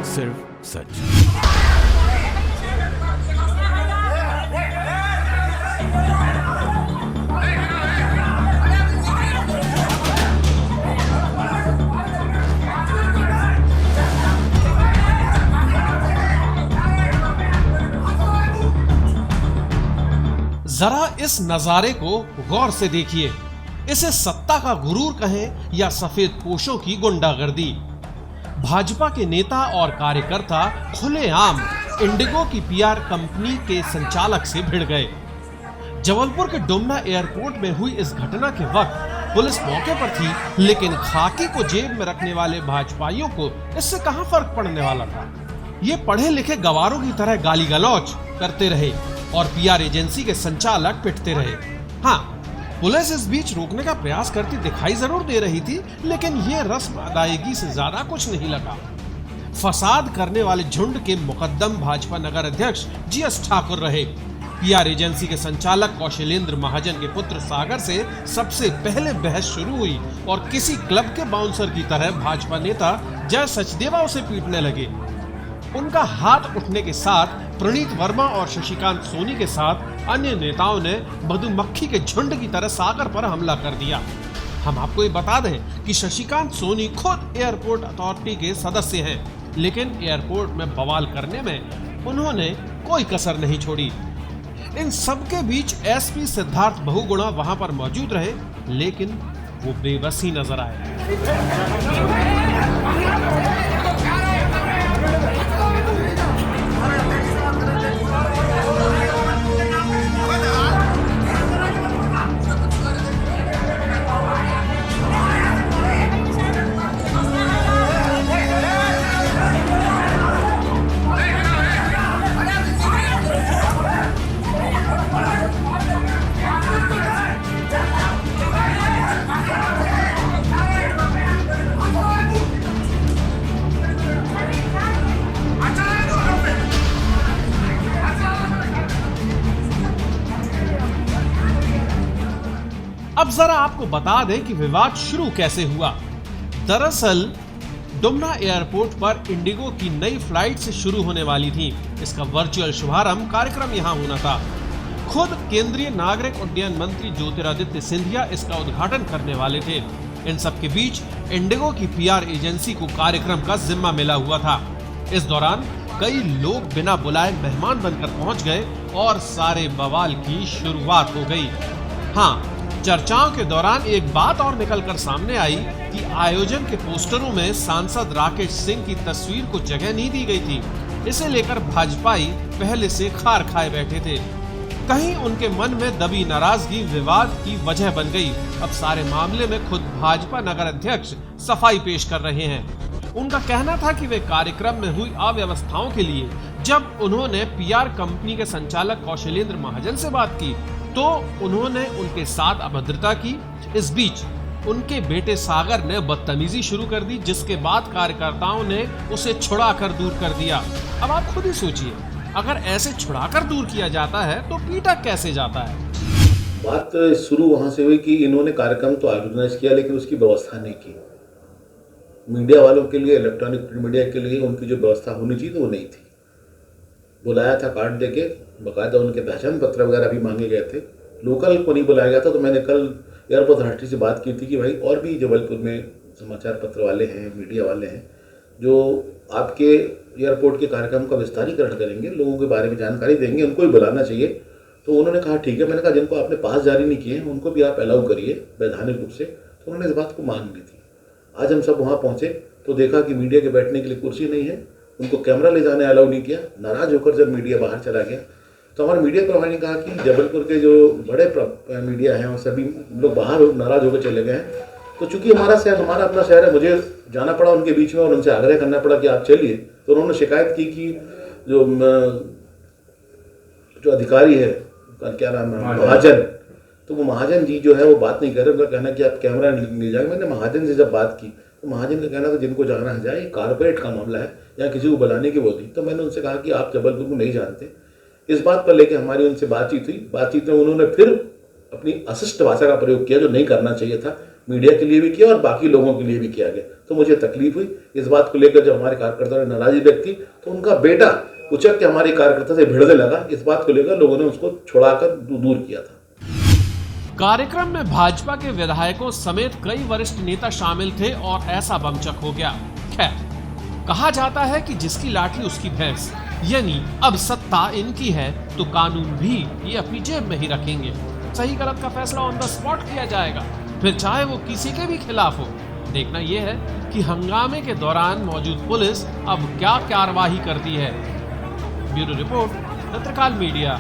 सिर्फ सच। जरा इस नजारे को गौर से देखिए। इसे सत्ता का गुरूर कहें या सफेद पोशों की गुंडागर्दी। भाजपा के नेता और कार्यकर्ता खुलेआम इंडिगो की पीआर कंपनी के संचालक से भिड़ गए। जबलपुर के डुमना एयरपोर्ट में हुई इस घटना के वक्त पुलिस मौके पर थी, लेकिन खाकी को जेब में रखने वाले भाजपाइयों को इससे कहां फर्क पड़ने वाला था। ये पढ़े लिखे गवारों की तरह गाली गलौज करते रहे और पीआर एजेंसी के संचालक पिटते रहे। हाँ, पुलिस इस बीच रोकने का प्रयास करती दिखाई जरूर दे रही थी, लेकिन ये रस्म अदायगी से ज्यादा कुछ नहीं लगा। फसाद करने वाले झुंड के मुकद्दम भाजपा नगर अध्यक्ष जीएस ठाकुर रहे। पीआर एजेंसी के संचालक कौशलेंद्र महाजन के पुत्र सागर से सबसे पहले बहस शुरू हुई और किसी क्लब के बाउंसर की तरह भाजपा नेता जय सचदेवा उसे पीटने लगे। उनका हाथ उठने के साथ प्रणीत वर्मा और शशिकांत सोनी के साथ अन्य नेताओं ने मधुमक्खी के झुंड की तरह सागर पर हमला कर दिया। हम आपको ये बता दें कि शशिकांत सोनी खुद एयरपोर्ट अथॉरिटी के सदस्य हैं, लेकिन एयरपोर्ट में बवाल करने में उन्होंने कोई कसर नहीं छोड़ी। इन सबके बीच एसपी सिद्धार्थ बहुगुणा वहां पर मौजूद रहे, लेकिन वो बेबस ही नजर आए। अब जरा आपको बता दें कि विवाद शुरू कैसे हुआ। दरअसल डुमना एयरपोर्ट पर इंडिगो की नई फ्लाइट से शुरू होने वाली थी। इसका वर्चुअल शुभारंभ कार्यक्रम यहां होना था। खुद केंद्रीय नागरिक उड्डयन मंत्री ज्योतिरादित्य सिंधिया इसका उद्घाटन करने वाले थे। इन सब के बीच इंडिगो की पीआर एजेंसी को कार्यक्रम का जिम्मा मिला हुआ था। इस दौरान कई लोग बिना बुलाए मेहमान बनकर पहुंच गए और सारे बवाल की शुरुआत हो गई। हाँ, चर्चाओं के दौरान एक बात और निकलकर सामने आई कि आयोजन के पोस्टरों में सांसद राकेश सिंह की तस्वीर को जगह नहीं दी गई थी। इसे लेकर भाजपाई पहले से खार खाए बैठे थे। कहीं उनके मन में दबी नाराजगी विवाद की वजह बन गई। अब सारे मामले में खुद भाजपा नगर अध्यक्ष सफाई पेश कर रहे हैं। उनका कहना था कि वे कार्यक्रम में हुई अव्यवस्थाओं के लिए जब उन्होंने पीआर कंपनी के संचालक कौशलेंद्र महाजन से बात की तो उन्होंने उनके साथ अभद्रता की। इस बीच उनके बेटे सागर ने बदतमीजी शुरू कर दी, जिसके बाद कार्यकर्ताओं ने उसे छुड़ाकर दूर कर दिया। अब आप खुद ही सोचिए, अगर ऐसे छुड़ाकर दूर किया जाता है तो पीटा कैसे जाता है। बात शुरू वहां से हुई कि इन्होंने कार्यक्रम तो ऑर्गेनाइज किया, लेकिन उसकी व्यवस्था नहीं की। मीडिया वालों के लिए, इलेक्ट्रॉनिक प्रिंट मीडिया के लिए उनकी जो व्यवस्था होनी चाहिए वो नहीं थी। बुलाया था कार्ड देके, बाकायदा उनके पहचान पत्र वगैरह भी मांगे गए थे। लोकल को नहीं बुलाया गया था। तो मैंने कल एयरपोर्ट अथॉरिटी से बात की थी कि भाई और भी जबलपुर में समाचार पत्र वाले हैं, मीडिया वाले हैं जो आपके एयरपोर्ट के कार्यक्रम का विस्तारीकरण करेंगे, लोगों के बारे में जानकारी देंगे, उनको ही बुलाना चाहिए। तो उन्होंने कहा ठीक है। मैंने कहा जिनको आपने पास जारी नहीं किए हैं उनको भी आप अलाउ करिए वैधानिक रूप से। तो उन्होंने इस बात को मान ली थी। आज हम सब वहाँ पहुँचे तो देखा कि मीडिया के बैठने के लिए कुर्सी नहीं है, उनको कैमरा ले जाने अलाउ नहीं किया। नाराज होकर जब मीडिया बाहर चला गया तो हमारे मीडिया प्रभारी ने कहा कि जबलपुर के जो बड़े मीडिया हैं वो सभी लोग बाहर नाराज होकर चले गए हैं। तो चूंकि हमारा शहर, हमारा अपना शहर है, मुझे जाना पड़ा उनके बीच में और उनसे आग्रह करना पड़ा कि आप चलिए। तो उन्होंने शिकायत की कि जो अधिकारी है, क्या नाम है, महाजन, तो वो महाजन जी जो है वो बात नहीं कर रहे। उनका कहना कि आप कैमरा ले जाएंगे। मैंने महाजन से जब बात की तो महाजन का कहना था जिनको जाना है जाए, कारपोरेट का मामला है, या किसी को बुलाने की वो थी। तो मैंने उनसे कहा कि आप जबलपुर को नहीं जानते। इस बात पर लेकर हमारी उनसे बातचीत हुई। बातचीत में उन्होंने फिर अपनी अशिष्ट भाषा का प्रयोग किया जो नहीं करना चाहिए था। मीडिया के लिए भी किया और बाकी लोगों के लिए भी किया गया। तो मुझे तकलीफ हुई इस बात को लेकर। जब हमारे कार्यकर्ताओं ने नाराजगी व्यक्त की तो उनका बेटा उचक के हमारे कार्यकर्ता से भिड़ने लगा। इस बात को लेकर लोगों ने उसको छुड़ाकर दूर किया था। कार्यक्रम में भाजपा के विधायकों समेत कई वरिष्ठ नेता शामिल थे और ऐसा बमचक हो गया। खैर, कहा जाता है कि जिसकी लाठी उसकी भैंस, यानी अब सत्ता इनकी है तो कानून भी ये अपनी जेब में ही रखेंगे। सही गलत का फैसला ऑन द स्पॉट किया जाएगा, फिर चाहे वो किसी के भी खिलाफ हो। देखना यह है कि हंगामे के दौरान मौजूद पुलिस अब क्या कार्रवाई करती है। ब्यूरो रिपोर्ट, नेत्रकाल मीडिया।